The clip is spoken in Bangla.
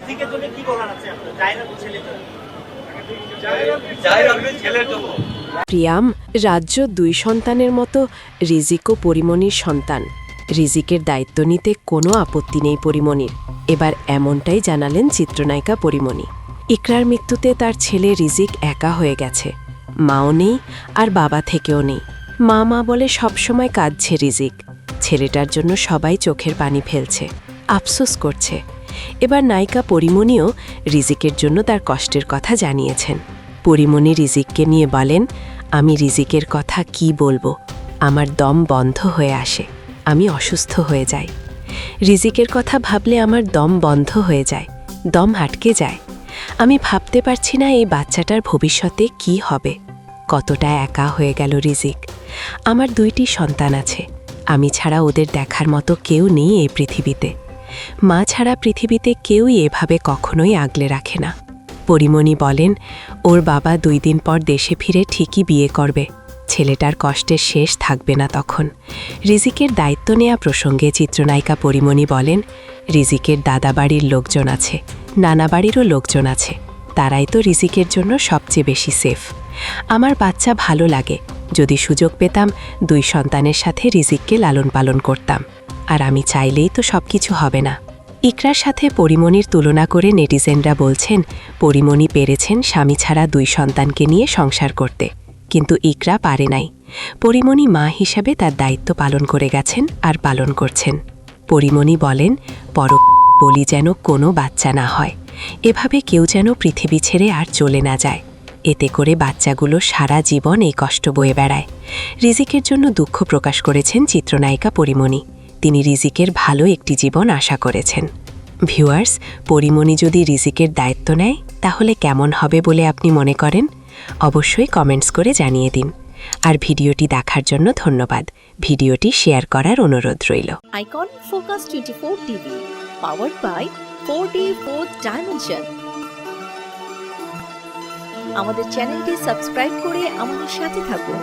রিজিকের জন্য কি বলার আছে আপনার? জায়নাল ছেলে তো ছেলের জন্য। প্রিয়াম রাজ্য 2 সন্তানের মতো রিজিকও পরিমণির সন্তান। রিজিকের দায়িত্ব নিতে কোনো আপত্তি নেই পরিমণির। এবার এমনটাই জানালেন চিত্রনায়িকা পরিমণি। ইকরার মৃত্যুতে তার ছেলে রিজিক একা হয়ে গেছে। মাও নেই আর বাবা থেকেও নেই। মা মা বলে সবসময় কাঁদছে রিজিক। ছেলেটার জন্য সবাই চোখের পানি ফেলছে, আফসোস করছে। এবার নায়িকা পরিমণিও রিজিকের জন্য তার কষ্টের কথা জানিয়েছেন। পরিমণি রিজিককে নিয়ে বলেন, আমি রিজিকের কথা কি বলবো, আমার দম বন্ধ হয়ে আসে, আমি অসুস্থ হয়ে যাই। রিজিকের কথা ভাবলে আমার দম বন্ধ হয়ে যায়, দম আটকে যায়। আমি ভাবতে পারছি না এই বাচ্চাটার ভবিষ্যতে কি হবে। কতটা একা হয়ে গেল রিজিক। আমার 2টি সন্তান আছে, আমি ছাড়া ওদের দেখার মতো কেউ নেই এই পৃথিবীতে। মা ছাড়া পৃথিবীতে কেউই এভাবে কখনোই আগলে রাখে না। পরিমণি বলেন, ওর বাবা 2 দিন পর দেশে ফিরে ঠিকই বিয়ে করবে। ছেলেটার কষ্টের শেষ থাকবে না তখন। রিজিকের দায়িত্ব নেওয়া প্রসঙ্গে চিত্রনায়িকা পরিমণি বলেন, রিজিকের দাদা বাড়ির লোকজন আছে, নানা বাড়িরও লোকজন আছে। তারাই তো রিজিকের জন্য সবচেয়ে বেশি সেফ। আমার বাচ্চা ভালো লাগে, যদি সুযোগ পেতাম 2 সন্তানের সাথে রিজিককে লালন পালন করতাম। আর আমি চাইলেই তো সব কিছু হবে না। ইকরার সাথে পরিমণির তুলনা করে নেটিজেনরা বলছেন, পরিমণি পেরেছেন স্বামী ছাড়া 2 সন্তানকে নিয়ে সংসার করতে, কিন্তু ইকরা পারে নাই। পরিমণি মা হিসাবে তার দায়িত্ব পালন করে গেছেন আর পালন করছেন। পরিমণি বলেন, বলি যেন কোনো বাচ্চা না হয়, এভাবে কেউ যেন পৃথিবী ছেড়ে আর চলে না যায়। এতে করে বাচ্চাগুলো সারা জীবন এই কষ্ট বয়ে বেড়ায়। রিজিকের জন্য দুঃখ প্রকাশ করেছেন চিত্রনায়িকা পরিমণি। তিনি রিজিকের ভালো একটি জীবন আশা করেছেন। ভিউয়ার্স, পরিমণি যদি রিজিকের দায়িত্ব নেয় তাহলে কেমন হবে বলে আপনি মনে করেন? অবশ্যই কমেন্টস করে জানিয়ে দিন। আর ভিডিওটি দেখার জন্য ধন্যবাদ। ভিডিওটি শেয়ার করার অনুরোধ রইল। Icon focus 24 TV, powered by 4D Fourth Dimension। আমাদের চ্যানেলটি সাবস্ক্রাইব করে আমাদের সাথে থাকুন।